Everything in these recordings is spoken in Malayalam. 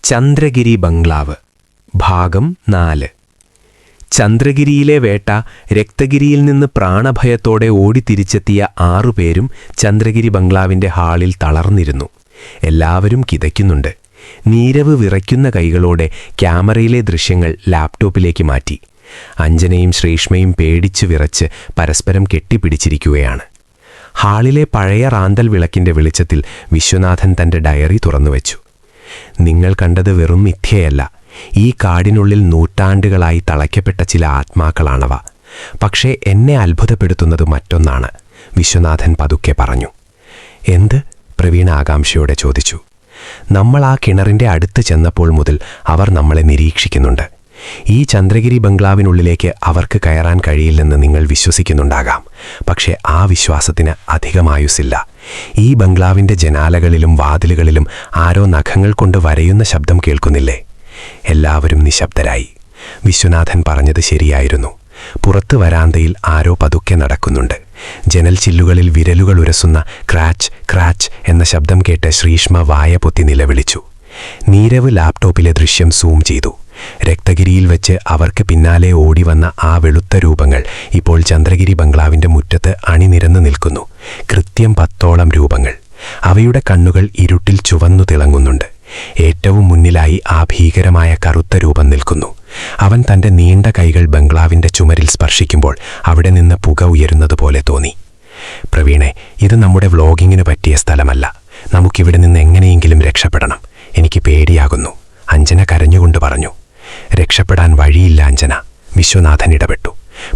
ചന്ദ്രഗിരി ബംഗ്ലാവ് ഭാഗം 4. ചന്ദ്രഗിരിയിലെ വേട്ട രക്തഗിരിയിൽ നിന്ന് പ്രാണഭയത്തോടെ ഓടിത്തിരിച്ചെത്തിയ 6 പേരും ചന്ദ്രഗിരി ബംഗ്ലാവിന്റെ ഹാളിൽ തളർന്നിരുന്നു. എല്ലാവരും കിതയ്ക്കുന്നുണ്ട്. നീരവ് വിറയ്ക്കുന്ന കൈകളോടെ ക്യാമറയിലെ ദൃശ്യങ്ങൾ ലാപ്ടോപ്പിലേക്ക് മാറ്റി. അഞ്ജനയും ശ്രീഷ്മയും പേടിച്ചു വിറച്ച് പരസ്പരം കെട്ടിപ്പിടിച്ചിരിക്കുകയാണ്. ഹാളിലെ പഴയ റാന്തൽ വിളക്കിന്റെ വെളിച്ചത്തിൽ വിശ്വനാഥൻ തന്റെ ഡയറി തുറന്നുവെച്ചു. നിങ്ങൾ കണ്ടത് വെറും മിഥ്യയല്ല. ഈ കാടിനുള്ളിൽ നൂറ്റാണ്ടുകളായി തളയ്ക്കപ്പെട്ട ചില ആത്മാക്കളാണവ. പക്ഷേ എന്നെ അത്ഭുതപ്പെടുത്തുന്നത് മറ്റൊന്നാണ്, വിശ്വനാഥൻ പതുക്കെ പറഞ്ഞു. എന്ത്? പ്രവീണ ആകാംക്ഷയോടെ ചോദിച്ചു. നമ്മൾ ആ കിണറിന്റെ അടുത്ത് ചെന്നപ്പോൾ മുതൽ അവർ നമ്മളെ നിരീക്ഷിക്കുന്നുണ്ട്. ഈ ചന്ദ്രഗിരി ബംഗ്ലാവിനുള്ളിലേക്ക് അവർക്ക് കയറാൻ കഴിയില്ലെന്ന് നിങ്ങൾ വിശ്വസിക്കുന്നുണ്ടാകാം. പക്ഷേ ആ വിശ്വാസത്തിന് അധികമായുസില്ല. ഈ ബംഗ്ലാവിന്റെ ജനാലകളിലും വാതിലുകളിലും ആരോ നഖങ്ങൾ കൊണ്ട് വരയുന്ന ശബ്ദം കേൾക്കുന്നില്ലേ? എല്ലാവരും നിശബ്ദരായി. വിശ്വനാഥൻ പറഞ്ഞത് ശരിയായിരുന്നു. പുറത്ത് വരാന്തയിൽ ആരോ പതുക്കെ നടക്കുന്നുണ്ട്. ജനൽ ചില്ലുകളിൽ വിരലുകൾ ഉരസുന്ന ക്രാച്ച് ക്രാച്ച് എന്ന ശബ്ദം കേട്ട് ശ്രീഷ്മ വായ പൊത്തി നിലവിളിച്ചു. നീരവ് ലാപ്ടോപ്പിലെ ദൃശ്യം സൂം ചെയ്തു. രക്തഗിരിയിൽ വെച്ച് അവർക്ക് പിന്നാലെ ഓടിവന്ന ആ വെളുത്ത രൂപങ്ങൾ ഇപ്പോൾ ചന്ദ്രഗിരി ബംഗ്ലാവിന്റെ മുറ്റത്ത് അണിനിരന്നു നിൽക്കുന്നു. കൃത്യം 10ഓളം രൂപങ്ങൾ. അവയുടെ കണ്ണുകൾ ഇരുട്ടിൽ ചുവന്നു തിളങ്ങുന്നുണ്ട്. ഏറ്റവും മുന്നിലായി ആ ഭീകരമായ കറുത്ത രൂപം നിൽക്കുന്നു. അവൻ തന്റെ നീണ്ട കൈകൾ ബംഗ്ലാവിന്റെ ചുമരിൽ സ്പർശിക്കുമ്പോൾ അവിടെ നിന്ന് പുക ഉയരുന്നതുപോലെ തോന്നി. പ്രവീണെ, ഇത് നമ്മുടെ വ്ലോഗിങ്ങിന് പറ്റിയ സ്ഥലമല്ല. നമുക്കിവിടെ നിന്ന് എങ്ങനെയെങ്കിലും രക്ഷപ്പെടണം. എനിക്ക് പേടിയാകുന്നു, അഞ്ജന കരഞ്ഞുകൊണ്ട് പറഞ്ഞു. രക്ഷപ്പെടാൻ വഴിയില്ല അഞ്ജന, വിശ്വനാഥൻ ഇടപെട്ടു.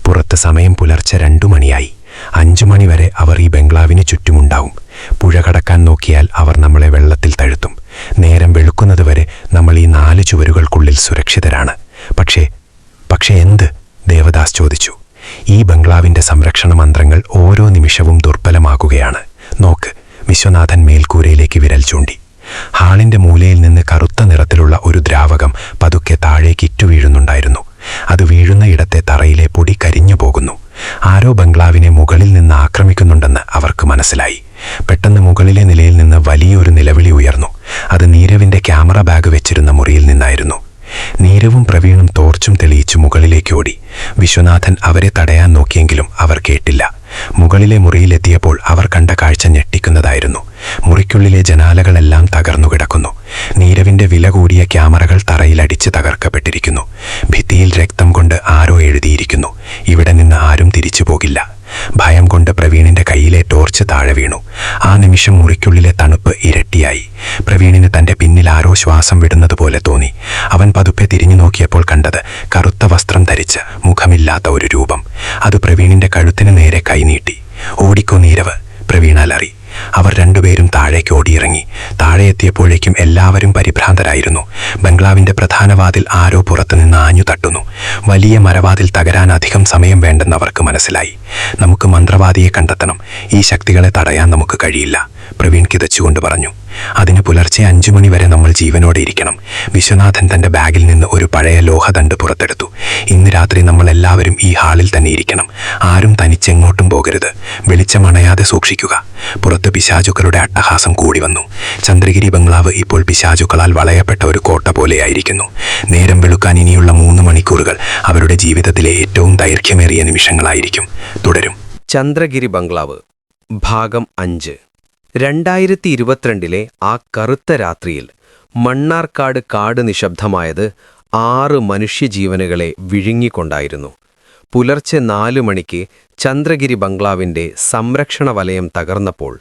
പുറത്ത് സമയം പുലർച്ചെ 2 മണിയായി. 5 മണി വരെ അവർ ഈ ബംഗ്ലാവിന് ചുറ്റുമുണ്ടാവും. പുഴ കടക്കാൻ നോക്കിയാൽ അവർ നമ്മളെ വെള്ളത്തിൽ തഴുത്തും. നേരം വെളുക്കുന്നതുവരെ നമ്മൾ ഈ 4 ചുവരുകൾക്കുള്ളിൽ സുരക്ഷിതരാണ്. പക്ഷേ എന്ത്? ദേവദാസ് ചോദിച്ചു. ഈ ബംഗ്ലാവിന്റെ സംരക്ഷണ മന്ത്രങ്ങൾ ഓരോ നിമിഷവും ദുർബലമാകുകയാണ്. നോക്ക്, വിശ്വനാഥൻ മേൽക്കൂരയിലേക്ക് വിരൽ ചൂണ്ടി. ഹാളിന്റെ മൂലയിൽ നിന്ന് കറുത്ത നിറത്തിലുള്ള ഒരു ദ്രാവകം പതുക്കെ താഴേക്ക് ഇറ്റുവീഴുന്നുണ്ടായിരുന്നു. അത് വീഴുന്ന ഇടത്തെ തറയിലെ പൊടി കരിഞ്ഞു പോകുന്നു. ആരോ ബംഗ്ലാവിനെ മുകളിൽ നിന്ന് ആക്രമിക്കുന്നുണ്ടെന്ന് അവർക്ക് മനസ്സിലായി. പെട്ടെന്ന് മുകളിലെ നിലയിൽ നിന്ന് വലിയൊരു നിലവിളി ഉയർന്നു. അത് നീരവിന്റെ ക്യാമറ ബാഗ് വെച്ചിരുന്ന മുറിയിൽ നിന്നായിരുന്നു. നീരവും പ്രവീണും ടോർച്ചും തെളിയിച്ചു മുകളിലേക്ക് ഓടി. വിശ്വനാഥൻ അവരെ തടയാൻ നോക്കിയെങ്കിലും അവർ കേട്ടില്ല. മുകളിലെ മുറിയിലെത്തിയപ്പോൾ അവർ കണ്ട കാഴ്ച ഞെട്ടിക്കുന്നതായിരുന്നു. മുറിക്കുള്ളിലെ ജനാലകളെല്ലാം തകർന്നു കിടക്കുന്നു. നീരവിന്റെ വില കൂടിയ ക്യാമറകൾ തറയിലടിച്ച് തകർക്കപ്പെട്ടിരിക്കുന്നു. ഭിത്തിയിൽ രക്തം കൊണ്ട് ആരോ എഴുതിയിരിക്കുന്നു, ഇവിടെ നിന്ന് ആരും തിരിച്ചു പോകില്ല. ഭയം കൊണ്ട് പ്രവീണിന്റെ കയ്യിലെ ടോർച്ച് താഴെ വീണു. ആ നിമിഷം മുറിക്കുള്ളിലെ തണുപ്പ് ഇരട്ടിയായി. പ്രവീണിന് തന്റെ പിന്നിൽ ആരോ ശ്വാസം വിടുന്നതുപോലെ തോന്നി. അവൻ പതുക്കെ തിരിഞ്ഞു നോക്കിയപ്പോൾ കണ്ടത് കറുത്ത വസ്ത്രം ധരിച്ച് മുഖമില്ലാത്ത ഒരു രൂപം. അത് പ്രവീണിന്റെ കഴുത്തിന് നേരെ കൈനീട്ടി. ഓടിക്കോ നീരവ്, പ്രവീൺ അലറി. അവർ 2 പേരും താഴേക്ക് ഓടിയിറങ്ങി. താഴെ എത്തിയപ്പോഴേക്കും എല്ലാവരും പരിഭ്രാന്തരായിരുന്നു. ബംഗ്ലാവിന്റെ പ്രധാന വാതിൽ ആരോ പുറത്തുനിന്ന് ആഞ്ഞു തട്ടുന്നു. വലിയ മരവാതിൽ തകരാൻ അധികം സമയം വേണ്ടെന്ന് അവർക്ക് മനസ്സിലായി. നമുക്ക് മന്ത്രവാദിയെ കണ്ടെത്തണം. ഈ ശക്തികളെ തടയാൻ നമുക്ക് കഴിയില്ല, പ്രവീൺ കിതച്ചുകൊണ്ട് പറഞ്ഞു. അതിന് പുലർച്ചെ 5 മണി വരെ നമ്മൾ ജീവനോടെ ഇരിക്കണം. വിശ്വനാഥൻ തന്റെ ബാഗിൽ നിന്ന് ഒരു പഴയ ലോഹദണ്ഡ് പുറത്തെടുത്തു. ഇന്ന് രാത്രി നമ്മൾ എല്ലാവരും ഈ ഹാളിൽ തന്നെ ഇരിക്കണം. ആരും തനിച്ചെങ്ങോട്ടും പോകരുത്. വെളിച്ചമണയാതെ സൂക്ഷിക്കുക. പുറത്ത് പിശാചുക്കളുടെ അട്ടഹാസം കൂടി വന്നു. ചന്ദ്രഗിരി ബംഗ്ലാവ് ഇപ്പോൾ പിശാചുക്കളാൽ വളയപ്പെട്ട ഒരു കോട്ട പോലെയായിരിക്കുന്നു. നേരം വെളുക്കാൻ ഇനിയുള്ള 3 മണിക്കൂറുകൾ അവരുടെ ജീവിതത്തിലെ ഏറ്റവും ദൈർഘ്യമേറിയ നിമിഷങ്ങളായിരിക്കും. തുടരും. ചന്ദ്രഗിരി ബംഗ്ലാവ് ഭാഗം 5. 2022 ആ കറുത്ത രാത്രിയിൽ മണ്ണാർക്കാട് കാട് നിശബ്ദമായത് 6 മനുഷ്യജീവനുകളെ വിഴുങ്ങിക്കൊണ്ടായിരുന്നു. പുലർച്ചെ 4 മണിക്ക് ചന്ദ്രഗിരി ബംഗ്ലാവിന്റെ സംരക്ഷണ വലയം തകർന്നപ്പോൾ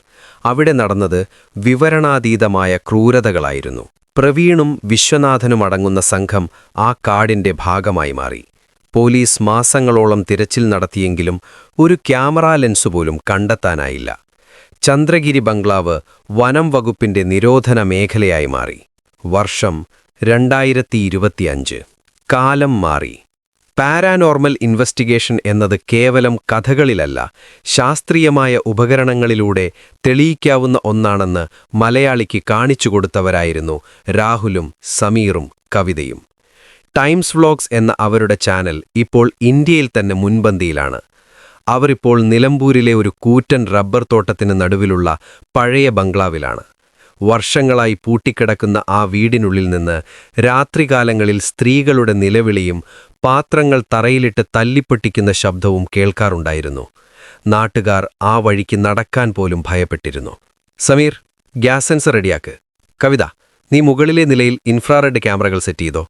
അവിടെ നടന്നത് വിവരണാതീതമായ ക്രൂരതകളായിരുന്നു. പ്രവീണും വിശ്വനാഥനും അടങ്ങുന്ന സംഘം ആ കാടിന്റെ ഭാഗമായി മാറി. പോലീസ് മാസങ്ങളോളം തിരച്ചിൽ നടത്തിയെങ്കിലും ഒരു ക്യാമറ ലെൻസുപോലും കണ്ടെത്താനായില്ല. ചന്ദ്രഗിരി ബംഗ്ലാവ് വനം വകുപ്പിന്റെ നിരോധന മേഖലയായി മാറി. വർഷം 2025. കാലം മാറി. പാരാനോർമൽ ഇൻവെസ്റ്റിഗേഷൻ എന്നത് കേവലം കഥകളിലല്ല, ശാസ്ത്രീയമായ ഉപകരണങ്ങളിലൂടെ തെളിയിക്കാവുന്ന ഒന്നാണെന്ന് മലയാളിക്ക് കാണിച്ചുകൊടുത്തവരായിരുന്നു രാഹുലും സമീറും കവിതയും. ടൈംസ് വ്ലോഗ്സ് എന്ന അവരുടെ ചാനൽ ഇപ്പോൾ ഇന്ത്യയിൽ തന്നെ മുൻപന്തിയിലാണ്. അവരിപ്പോൾ നിലമ്പൂരിലെ ഒരു കൂറ്റൻ റബ്ബർ തോട്ടത്തിന് നടുവിലുള്ള പഴയ ബംഗ്ലാവിലാണ്. വർഷങ്ങളായി പൂട്ടിക്കിടക്കുന്ന ആ വീടിനുള്ളിൽ നിന്ന് രാത്രികാലങ്ങളിൽ സ്ത്രീകളുടെ നിലവിളിയും പാത്രങ്ങൾ തറയിലിട്ട് തല്ലിപ്പൊട്ടിക്കുന്ന ശബ്ദവും കേൾക്കാറുണ്ടായിരുന്നു. നാട്ടുകാർ ആ വഴിക്ക് നടക്കാൻ പോലും ഭയപ്പെട്ടിരുന്നു. സമീർ, ഗ്യാസ് സെൻസർ റെഡിയാക്ക്. കവിത, നീ മുകളിലെ നിലയിൽ ഇൻഫ്രാറെഡ് ക്യാമറകൾ സെറ്റ് ചെയ്തോ.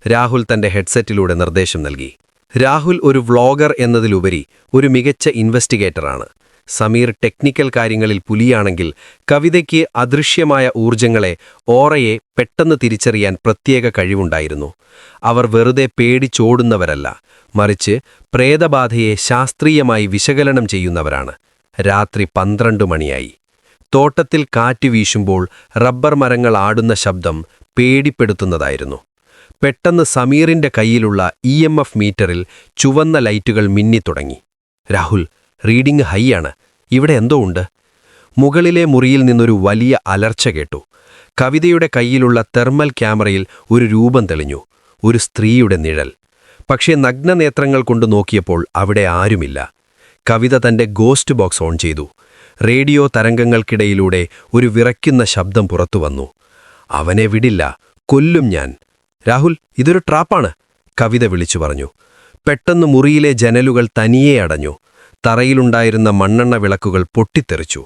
രാഹുൽ തന്റെ ഹെഡ്സെറ്റിലൂടെ നിർദ്ദേശം നൽകി. രാഹുൽ ഒരു വ്ളോഗർ എന്നതിലുപരി ഒരു മികച്ച ഇൻവെസ്റ്റിഗേറ്ററാണ്. സമീർ ടെക്നിക്കൽ കാര്യങ്ങളിൽ പുലിയാണെങ്കിൽ കവിതയ്ക്ക് അദൃശ്യമായ ഊർജങ്ങളെ, ഓറയെ പെട്ടെന്ന് തിരിച്ചറിയാൻ പ്രത്യേക കഴിവുണ്ടായിരുന്നു. അവർ വെറുതെ പേടിച്ചോടുന്നവരല്ല, മറിച്ച് പ്രേതബാധയെ ശാസ്ത്രീയമായി വിശകലനം ചെയ്യുന്നവരാണ്. രാത്രി 12 മണിയായി. തോട്ടത്തിൽ കാറ്റ് വീശുമ്പോൾ റബ്ബർ മരങ്ങൾ ആടുന്ന ശബ്ദം പേടിപ്പെടുത്തുന്നതായിരുന്നു. പെട്ടെന്ന് സമീറിന്റെ കയ്യിലുള്ള EMF മീറ്ററിൽ ചുവന്ന ലൈറ്റുകൾ മിന്നിത്തുടങ്ങി. രാഹുൽ, റീഡിംഗ് ഹൈ ആണ്. ഇവിടെ എന്തോ ഉണ്ട്. മുകളിലെ മുറിയിൽ നിന്നൊരു വലിയ അലർച്ച കേട്ടു. കവിതയുടെ കയ്യിലുള്ള തെർമൽ ക്യാമറയിൽ ഒരു രൂപം തെളിഞ്ഞു. ഒരു സ്ത്രീയുടെ നിഴൽ. പക്ഷേ നഗ്നനേത്രങ്ങൾ കൊണ്ട് നോക്കിയപ്പോൾ അവിടെ ആരുമില്ല. കവിത തന്റെ ഗോസ്റ്റ് ബോക്സ് ഓൺ ചെയ്തു. റേഡിയോ തരംഗങ്ങൾക്കിടയിലൂടെ ഒരു വിറയ്ക്കുന്ന ശബ്ദം പുറത്തുവന്നു. അവനെ വിടില്ല, കൊല്ലും ഞാൻ. രാഹുൽ, ഇതൊരു ട്രാപ്പാണ്, കവിത വിളിച്ചു പറഞ്ഞു. പെട്ടെന്ന് മുറിയിലെ ജനലുകൾ തനിയെ അടഞ്ഞു. തറയിലുണ്ടായിരുന്ന മണ്ണെണ്ണ വിളക്കുകൾ പൊട്ടിത്തെറിച്ചു.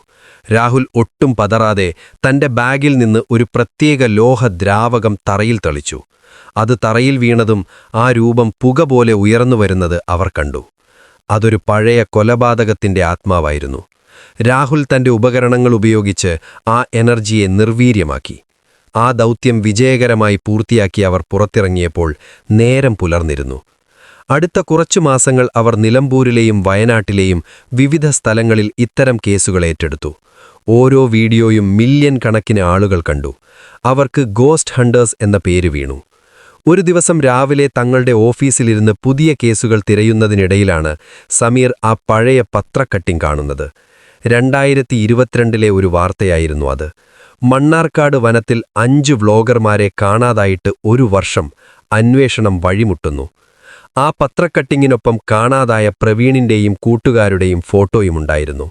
രാഹുൽ ഒട്ടും പതറാതെ തന്റെ ബാഗിൽ നിന്ന് ഒരു പ്രത്യേക ലോഹദ്രാവകം തറയിൽ തളിച്ചു. അത് തറയിൽ വീണതും ആ രൂപം പുക പോലെ ഉയർന്നുവരുന്നത് അവർ കണ്ടു. അതൊരു പഴയ കൊലപാതകത്തിന്റെ ആത്മാവായിരുന്നു. രാഹുൽ തന്റെ ഉപകരണങ്ങൾ ഉപയോഗിച്ച് ആ എനർജിയെ നിർവീര്യമാക്കി. ആ ദൗത്യം വിജയകരമായി പൂർത്തിയാക്കി അവർ പുറത്തിറങ്ങിയപ്പോൾ നേരം പുലർന്നിരുന്നു. അടുത്ത കുറച്ചു മാസങ്ങൾ അവർ നിലമ്പൂരിലെയും വയനാട്ടിലെയും വിവിധ സ്ഥലങ്ങളിൽ ഇത്തരം കേസുകൾ ഏറ്റെടുത്തു. ഓരോ വീഡിയോയും മില്യൺ കണക്കിന് ആളുകൾ കണ്ടു. അവർക്ക് ഗോസ്റ്റ് ഹണ്ടേഴ്സ് എന്ന പേര് വീണു. ഒരു ദിവസം രാവിലെ തങ്ങളുടെ ഓഫീസിലിരുന്ന് പുതിയ കേസുകൾ തിരയുന്നതിനിടയിലാണ് സമീർ ആ പഴയ പത്രക്കട്ടിംഗ് കാണുന്നത്. 2022 ഒരു വാർത്തയായിരുന്നു അത്. മണ്ണാർക്കാട് വനത്തിൽ 5 വ്ളോഗർമാരെ കാണാതായിട്ട് 1 വർഷം. അന്വേഷണം വഴിമുട്ടുന്നു. ആ പത്രക്കട്ടിങ്ങിനൊപ്പം കാണാതായ പ്രവീണിന്റെയും കൂട്ടുകാരുടെയും ഫോട്ടോയുമുണ്ടായിരുന്നു.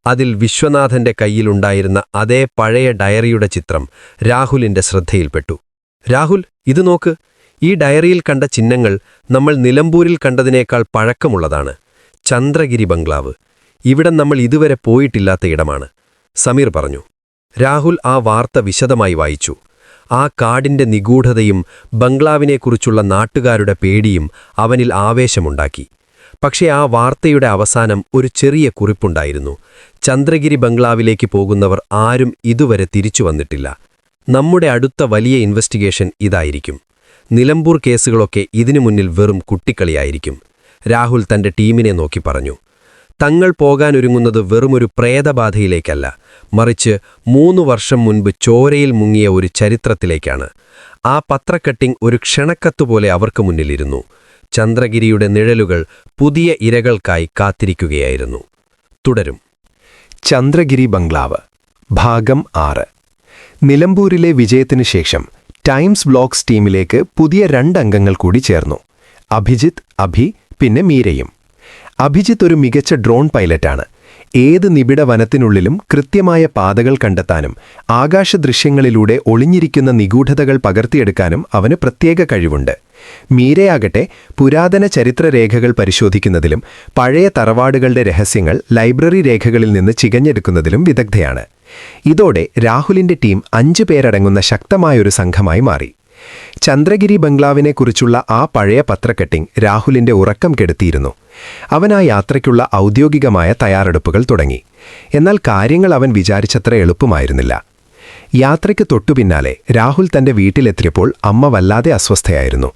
അതിൽ വിശ്വനാഥന്റെ കയ്യിലുണ്ടായിരുന്ന അതേ പഴയ ഡയറിയുടെ ചിത്രം രാഹുലിന്റെ ശ്രദ്ധയിൽപ്പെട്ടു. രാഹുൽ, ഇത് നോക്ക്. ഈ ഡയറിയിൽ കണ്ട ചിഹ്നങ്ങൾ നമ്മൾ നിലമ്പൂരിൽ കണ്ടതിനേക്കാൾ പഴക്കമുള്ളതാണ്. ചന്ദ്രഗിരി ബംഗ്ലാവ്. ഇവിടം നമ്മൾ ഇതുവരെ പോയിട്ടില്ലാത്ത ഇടമാണ്, സമീർ പറഞ്ഞു. രാഹുൽ ആ വാർത്ത വിശദമായി വായിച്ചു. ആ കാടിന്റെ നിഗൂഢതയും ബംഗ്ലാവിനെക്കുറിച്ചുള്ള നാട്ടുകാരുടെ പേടിയും അവനിൽ ആവേശമുണ്ടാക്കി. പക്ഷേ ആ വാർത്തയുടെ അവസാനം ഒരു ചെറിയ കുറിപ്പുണ്ടായിരുന്നു. ചന്ദ്രഗിരി ബംഗ്ലാവിലേക്ക് പോകുന്നവർ ആരും ഇതുവരെ തിരിച്ചു വന്നിട്ടില്ല. നമ്മുടെ അടുത്ത വലിയ ഇൻവെസ്റ്റിഗേഷൻ ഇതായിരിക്കും. നിലമ്പൂർ കേസുകളൊക്കെ ഇതിനു മുന്നിൽ വെറും കുട്ടിക്കളിയായിരിക്കും. രാഹുൽ തന്റെ ടീമിനെ നോക്കി പറഞ്ഞു. തങ്ങൾ പോകാനൊരുങ്ങുന്നത് വെറുമൊരു പ്രേതബാധയിലേക്കല്ല, മറിച്ച് 3 വർഷം മുൻപ് ചോരയിൽ മുങ്ങിയ ഒരു ചരിത്രത്തിലേക്കാണ്. ആ പത്രക്കട്ടിംഗ് ഒരു ക്ഷണക്കത്തുപോലെ അവർക്ക് മുന്നിലിരുന്നു. ചന്ദ്രഗിരിയുടെ നിഴലുകൾ പുതിയ ഇരകൾക്കായി കാത്തിരിക്കുകയായിരുന്നു. തുടരും. ചന്ദ്രഗിരി ബംഗ്ലാവ് ഭാഗം 6. നിലമ്പൂരിലെ വിജയത്തിനു ശേഷം ടൈംസ് ബ്ലോഗ്സ് ടീമിലേക്ക് പുതിയ 2 അംഗങ്ങൾ കൂടി ചേർന്നു. അഭിജിത്ത്, അഭി, പിന്നെ മീരയും. അഭിജിത്ത് ഒരു മികച്ച ഡ്രോൺ പൈലറ്റാണ്. ഏത് നിബിഡ വനത്തിനുള്ളിലും കൃത്യമായ പാതകൾ കണ്ടെത്താനും ആകാശദൃശ്യങ്ങളിലൂടെ ഒളിഞ്ഞിരിക്കുന്ന നിഗൂഢതകൾ പകർത്തിയെടുക്കാനും അവന് പ്രത്യേക കഴിവുണ്ട്. മീരയാകട്ടെ പുരാതന ചരിത്രരേഖകൾ പരിശോധിക്കുന്നതിലും പഴയ തറവാടുകളുടെ രഹസ്യങ്ങൾ ലൈബ്രറി രേഖകളിൽ നിന്ന് ചികഞ്ഞെടുക്കുന്നതിലും വിദഗ്ധയാണ്. ഇതോടെ രാഹുലിന്റെ ടീം 5 പേരടങ്ങുന്ന ശക്തമായൊരു സംഘമായി മാറി. ചന്ദ്രഗിരി ബംഗ്ലാവിനെക്കുറിച്ചുള്ള ആ പഴയ പത്രക്കട്ടിംഗ് രാഹുലിന്റെ ഉറക്കം കെടുത്തിയിരുന്നു. അവൻ ആ യാത്രയ്ക്കുള്ള ഔദ്യോഗികമായ തയ്യാറെടുപ്പുകൾ തുടങ്ങി. എന്നാൽ കാര്യങ്ങൾ അവൻ വിചാരിച്ചത്ര എളുപ്പമായിരുന്നില്ല. യാത്രയ്ക്ക് തൊട്ടുപിന്നാലെ രാഹുൽ തന്റെ വീട്ടിലെത്തിയപ്പോൾ അമ്മ വല്ലാതെ അസ്വസ്ഥയായിരുന്നു.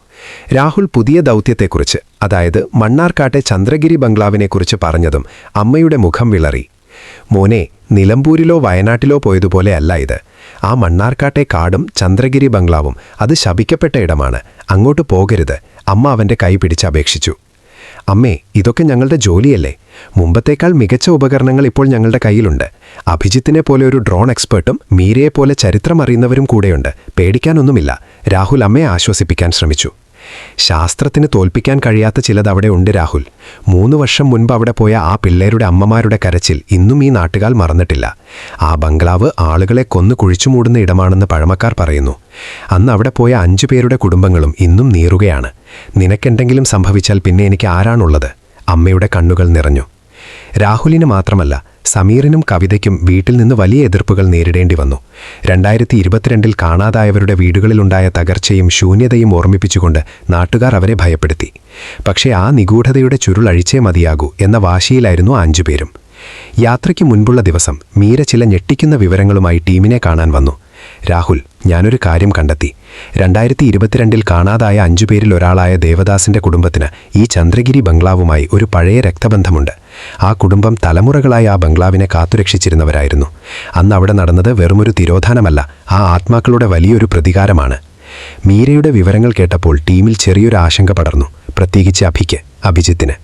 രാഹുൽ പുതിയ ദൗത്യത്തെക്കുറിച്ച്, അതായത് മണ്ണാർക്കാട്ടെ ചന്ദ്രഗിരി ബംഗ്ലാവിനെക്കുറിച്ച് പറഞ്ഞതും അമ്മയുടെ മുഖം വിളറി. മോനെ, നിലമ്പൂരിലോ വയനാട്ടിലോ പോയതുപോലെ അല്ല ഇത്. ആ മണ്ണാർക്കാട്ടെ കാടും ചന്ദ്രഗിരി ബംഗ്ലാവും അത് ശപിക്കപ്പെട്ട ഇടമാണ്. അങ്ങോട്ട് പോകരുത്, അമ്മ അവന്റെ കൈ പിടിച്ചപേക്ഷിച്ചു. അമ്മേ, ഇതൊക്കെ ഞങ്ങളുടെ ജോലിയല്ലേ? മുമ്പത്തേക്കാൾ മികച്ച ഉപകരണങ്ങൾ ഇപ്പോൾ ഞങ്ങളുടെ കയ്യിലുണ്ട്. അഭിജിത്തിനെ പോലെ ഒരു ഡ്രോൺ എക്സ്പേർട്ടും മീരയെപ്പോലെ ചരിത്രം അറിയുന്നവരും കൂടെയുണ്ട്. പേടിക്കാനൊന്നുമില്ല, രാഹുൽ അമ്മയെ ആശ്വസിപ്പിക്കാൻ ശ്രമിച്ചു. ശാസ്ത്രത്തിന് തോൽപ്പിക്കാൻ കഴിയാത്ത ചിലത് അവിടെ ഉണ്ട് രാഹുൽ. 3 വർഷം മുൻപ് അവിടെ പോയ ആ പിള്ളേരുടെ അമ്മമാരുടെ കരച്ചിൽ ഇന്നും ഈ നാട്ടുകാർ മറന്നിട്ടില്ല. ആ ബംഗ്ലാവ് ആളുകളെ കൊന്നു കുഴിച്ചുമൂടുന്ന ഇടമാണെന്ന് പഴമക്കാർ പറയുന്നു. അന്ന് അവിടെ പോയ 5 പേരുടെ കുടുംബങ്ങളും ഇന്നും നീറുകയാണ്. നിനക്കെന്തെങ്കിലും സംഭവിച്ചാൽ പിന്നെ എനിക്ക് ആരാണുള്ളത്? അമ്മയുടെ കണ്ണുകൾ നിറഞ്ഞു. രാഹുലിന് മാത്രമല്ല, സമീറിനും കവിതയ്ക്കും വീട്ടിൽ നിന്ന് വലിയ എതിർപ്പുകൾ നേരിടേണ്ടി വന്നു. 2022 കാണാതായവരുടെ വീടുകളിലുണ്ടായ തകർച്ചയും ശൂന്യതയും ഓർമ്മിപ്പിച്ചുകൊണ്ട് നാട്ടുകാർ അവരെ ഭയപ്പെടുത്തി. പക്ഷേ ആ നിഗൂഢതയുടെ ചുരുൾ അഴിച്ചേ മതിയാകൂ എന്ന വാശിയിലായിരുന്നു 5 പേരും. യാത്രയ്ക്ക് മുൻപുള്ള ദിവസം മീര ചില ഞെട്ടിക്കുന്ന വിവരങ്ങളുമായി ടീമിനെ കാണാൻ വന്നു. രാഹുൽ, ഞാനൊരു കാര്യം കണ്ടെത്തി. 2022 കാണാതായ 5 പേരിൽ ഒരാളായ ദേവദാസിന്റെ കുടുംബത്തിന് ഈ ചന്ദ്രഗിരി ബംഗ്ലാവുമായി ഒരു പഴയ രക്തബന്ധമുണ്ട്. ആ കുടുംബം തലമുറകളായി ആ ബംഗ്ലാവിനെ കാത്തുരക്ഷിച്ചിരുന്നവരായിരുന്നു. അന്ന് അവിടെ നടന്നത് വെറുമൊരു തിരോധാനമല്ല, ആ ആത്മാക്കളുടെ വലിയൊരു പ്രതികാരമാണ്. മീരയുടെ വിവരങ്ങൾ കേട്ടപ്പോൾ ടീമിൽ ചെറിയൊരു ആശങ്ക പടർന്നു, പ്രത്യേകിച്ച് അഭിജിത്തിന്.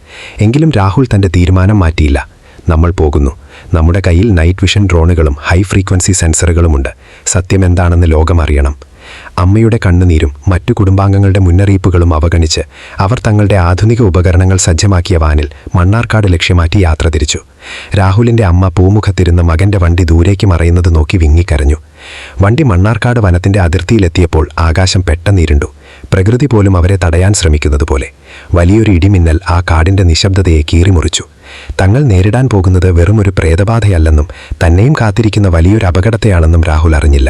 എങ്കിലും രാഹുൽ തന്റെ തീരുമാനം മാറ്റിയില്ല. നമ്മൾ പോകുന്നു. നമ്മുടെ കയ്യിൽ നൈറ്റ് വിഷൻ ഡ്രോണുകളും ഹൈ ഫ്രീക്വൻസി സെൻസറുകളുമുണ്ട്. സത്യമെന്താണെന്ന് ലോകമറിയണം. അമ്മയുടെ കണ്ണുനീരും മറ്റു കുടുംബാംഗങ്ങളുടെ മുന്നറിയിപ്പുകളും അവഗണിച്ച് അവർ തങ്ങളുടെ ആധുനിക ഉപകരണങ്ങൾ സജ്ജമാക്കിയ വാനിൽ മണ്ണാർക്കാട് ലക്ഷ്യമാറ്റി യാത്ര തിരിച്ചു. രാഹുലിന്റെ അമ്മ പൂമുഖത്തിരുന്ന് മകന്റെ വണ്ടി ദൂരേക്ക് മറയുന്നത് നോക്കി വിങ്ങിക്കരഞ്ഞു. വണ്ടി മണ്ണാർക്കാട് വനത്തിന്റെ അതിർത്തിയിലെത്തിയപ്പോൾ ആകാശം പെട്ടെന്നിരുണ്ടു. പ്രകൃതി പോലും അവരെ തടയാൻ ശ്രമിക്കുന്നത് പോലെ. വലിയൊരു ഇടിമിന്നൽ ആ കാടിന്റെ നിശബ്ദതയെ കീറിമുറിച്ചു. തങ്ങൾ നേരിടാൻ പോകുന്നത് വെറുമൊരു പ്രേതബാധയല്ലെന്നും തന്നെയും കാത്തിരിക്കുന്ന വലിയൊരു അപകടത്തെയാണെന്നും രാഹുൽ അറിഞ്ഞില്ല.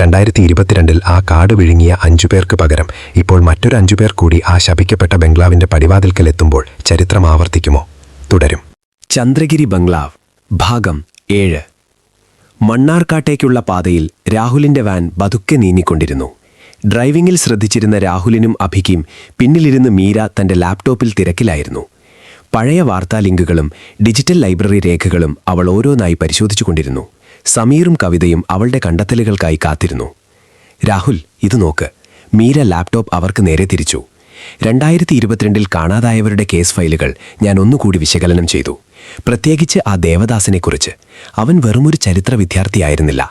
2022 ആ കാട് വിഴുങ്ങിയ 5 പേർക്ക് പകരം ഇപ്പോൾ മറ്റൊരു 5 പേർ കൂടി ആ ശപിക്കപ്പെട്ട ബംഗ്ലാവിന്റെ പടിവാതിൽക്കൽ എത്തുമ്പോൾ ചരിത്രം ആവർത്തിക്കുമോ? തുടരും. ചന്ദ്രഗിരി ബംഗ്ലാവ് ഭാഗം 7. മണ്ണാർക്കാട്ടേക്കുള്ള പാതയിൽ രാഹുലിന്റെ വാൻ പതുക്കെ നീങ്ങിക്കൊണ്ടിരുന്നു. ഡ്രൈവിംഗിൽ ശ്രദ്ധിച്ചിരുന്ന രാഹുലിനും അഭിക്കും പിന്നിലിരുന്ന് മീര തന്റെ ലാപ്ടോപ്പിൽ തിരക്കിലായിരുന്നു. പഴയ വാർത്താ ലിങ്കുകളും ഡിജിറ്റൽ ലൈബ്രറി രേഖകളും അവൾ ഓരോന്നായി പരിശോധിച്ചുകൊണ്ടിരുന്നു. സമീറും കവിതയും അവളുടെ കണ്ടെത്തലുകൾക്കായി കാത്തിരുന്നു. രാഹുൽ, ഇത് നോക്ക്. മീര ലാപ്ടോപ്പ് അവർക്ക് നേരെ തിരിച്ചു. 2022 കാണാതായവരുടെ കേസ് ഫയലുകൾ ഞാൻ ഒന്നുകൂടി വിശകലനം ചെയ്തു. പ്രത്യേകിച്ച് ആ ദേവദാസിനെക്കുറിച്ച്. അവൻ വെറുമൊരു ചരിത്ര വിദ്യാർത്ഥിയായിരുന്നില്ല.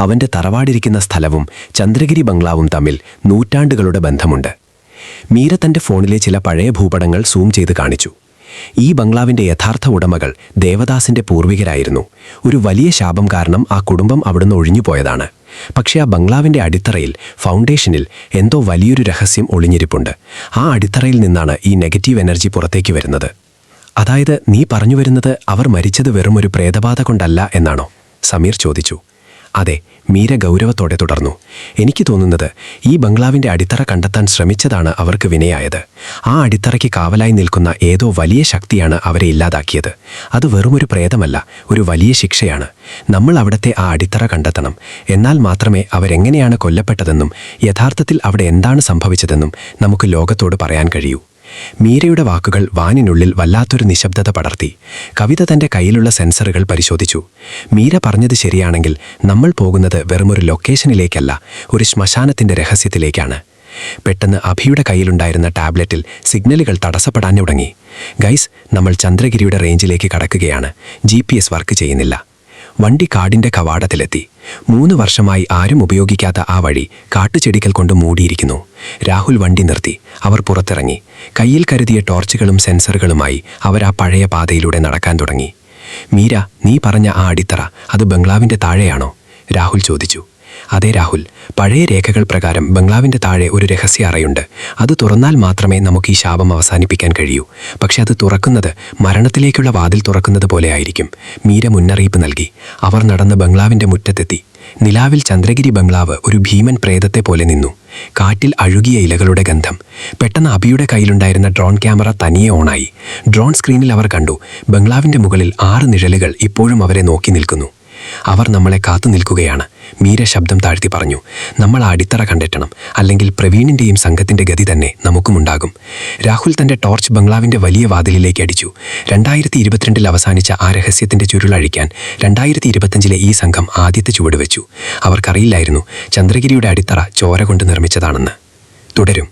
അവന്റെ തറവാടിരിക്കുന്ന സ്ഥലവും ചന്ദ്രഗിരി ബംഗ്ലാവും തമ്മിൽ നൂറ്റാണ്ടുകളുടെ ബന്ധമുണ്ട്. മീര തന്റെ ഫോണിലെ ചില പഴയ ഭൂപടങ്ങൾ സൂം ചെയ്ത് കാണിച്ചു. ഈ ബംഗ്ലാവിന്റെ യഥാർത്ഥ ഉടമകൾ ദേവദാസിന്റെ പൂർവികരായിരുന്നു. ഒരു വലിയ ശാപം കാരണം ആ കുടുംബം അവിടുന്ന് ഒഴിഞ്ഞുപോയതാണ്. പക്ഷേ ആ ബംഗ്ലാവിന്റെ അടിത്തറയിൽ, ഫൗണ്ടേഷനിൽ എന്തോ വലിയൊരു രഹസ്യം ഒളിഞ്ഞിരിപ്പുണ്ട്. ആ അടിത്തറയിൽ നിന്നാണ് ഈ നെഗറ്റീവ് എനർജി പുറത്തേക്ക് വരുന്നത്. അതായത് നീ പറഞ്ഞു വരുന്നത് അവർ മരിച്ചത് വെറുമൊരു പ്രേതബാധ കൊണ്ടല്ല എന്നാണോ? സമീർ ചോദിച്ചു. അതെ, മീര ഗൗരവത്തോടെ തുടർന്നു. എനിക്ക് തോന്നുന്നത് ഈ ബംഗ്ലാവിന്റെ അടിത്തറ കണ്ടെത്താൻ ശ്രമിച്ചതാണ് അവർക്ക് വിനയായത്. ആ അടിത്തറയ്ക്ക് കാവലായി നിൽക്കുന്ന ഏതോ വലിയ ശക്തിയാണ് അവരെ ഇല്ലാതാക്കിയത്. അത് വെറുമൊരു പ്രേതമല്ല, ഒരു വലിയ ശിക്ഷയാണ്. നമ്മൾ അവിടത്തെ ആ അടിത്തറ കണ്ടെത്തണം. എന്നാൽ മാത്രമേ അവരെങ്ങനെയാണ് കൊല്ലപ്പെട്ടതെന്നും യഥാർത്ഥത്തിൽ അവിടെ എന്താണ് സംഭവിച്ചതെന്നും നമുക്ക് ലോകത്തോട് പറയാൻ കഴിയൂ. മീരയുടെ വാക്കുകൾ വാനിനുള്ളിൽ വല്ലാത്തൊരു നിശബ്ദത പടർത്തി. കവിത തന്റെ കയ്യിലുള്ള സെൻസറുകൾ പരിശോധിച്ചു. മീര പറഞ്ഞത് ശരിയാണെങ്കിൽ നമ്മൾ പോകുന്നത് വെറുമൊരു ലൊക്കേഷനിലേക്കല്ല, ഒരു ശ്മശാനത്തിന്റെ രഹസ്യത്തിലേക്കാണ്. പെട്ടെന്ന് അഭിയുടെ കയ്യിലുണ്ടായിരുന്ന ടാബ്ലറ്റിൽ സിഗ്നലുകൾ തടസ്സപ്പെടാൻ തുടങ്ങി. ഗൈസ്, നമ്മൾ ചന്ദ്രഗിരിയുടെ റേഞ്ചിലേക്ക് കടക്കുകയാണ്. GPS വർക്ക് ചെയ്യുന്നില്ല. വണ്ടി കാടിന്റെ കവാടത്തിലെത്തി. 3 വർഷമായി ആരും ഉപയോഗിക്കാത്ത ആ വഴി കാട്ടുചെടികൾ കൊണ്ട് മൂടിയിരിക്കുന്നു. രാഹുൽ വണ്ടി നിർത്തി. അവർ പുറത്തിറങ്ങി. കയ്യിൽ കരുതിയ ടോർച്ചുകളും സെൻസറുകളുമായി അവർ ആ പഴയ പാതയിലൂടെ നടക്കാൻ തുടങ്ങി. മീര, നീ പറഞ്ഞ ആ അടിത്തറ അത് ബംഗ്ലാവിന്റെ താഴെയാണോ? രാഹുൽ ചോദിച്ചു. അതെ രാഹുൽ, പഴയ രേഖകൾ പ്രകാരം ബംഗ്ലാവിന്റെ താഴെ ഒരു രഹസ്യ അറയുണ്ട്. അത് തുറന്നാൽ മാത്രമേ നമുക്ക് ഈ ശാപം അവസാനിപ്പിക്കാൻ കഴിയൂ. പക്ഷെ അത് തുറക്കുന്നത് മരണത്തിലേക്കുള്ള വാതിൽ തുറക്കുന്നത് പോലെ ആയിരിക്കും. മീര മുന്നറിയിപ്പ് നൽകി. അവർ നടന്ന് ബംഗ്ലാവിന്റെ മുറ്റത്തെത്തി. നിലാവിൽ ചന്ദ്രഗിരി ബംഗ്ലാവ് ഒരു ഭീമൻ പ്രേതത്തെ പോലെ നിന്നു. കാറ്റിൽ അഴുകിയ ഇലകളുടെ ഗന്ധം. പെട്ടെന്ന് അഭിയുടെ കയ്യിലുണ്ടായിരുന്ന ഡ്രോൺ ക്യാമറ തനിയെ ഓണായി. ഡ്രോൺ സ്ക്രീനിൽ അവർ കണ്ടു, ബംഗ്ലാവിന്റെ മുകളിൽ 6 നിഴലുകൾ ഇപ്പോഴും അവരെ നോക്കി നിൽക്കുന്നു. അവർ നമ്മളെ കാത്തു നിൽക്കുകയാണ്. മീര ശബ്ദം താഴ്ത്തി പറഞ്ഞു. നമ്മൾ ആ അടിത്തറ കണ്ടെത്തണം, അല്ലെങ്കിൽ പ്രവീണിന്റെയും സംഘത്തിന്റെ ഗതി തന്നെ നമുക്കുമുണ്ടാകും. രാഹുൽ തന്റെ ടോർച്ച് ബംഗ്ലാവിന്റെ വലിയ വാതിലിലേക്ക് അടിച്ചു. 2022 അവസാനിച്ച ആ രഹസ്യത്തിന്റെ ചുരുളഴിക്കാൻ 2025 ഈ സംഘം ആദ്യത്തെ ചുവടുവെച്ചു. അവർക്കറിയില്ലായിരുന്നു ചന്ദ്രഗിരിയുടെ അടിത്തറ ചോര കൊണ്ട് നിർമ്മിച്ചതാണെന്ന്. തുടരും.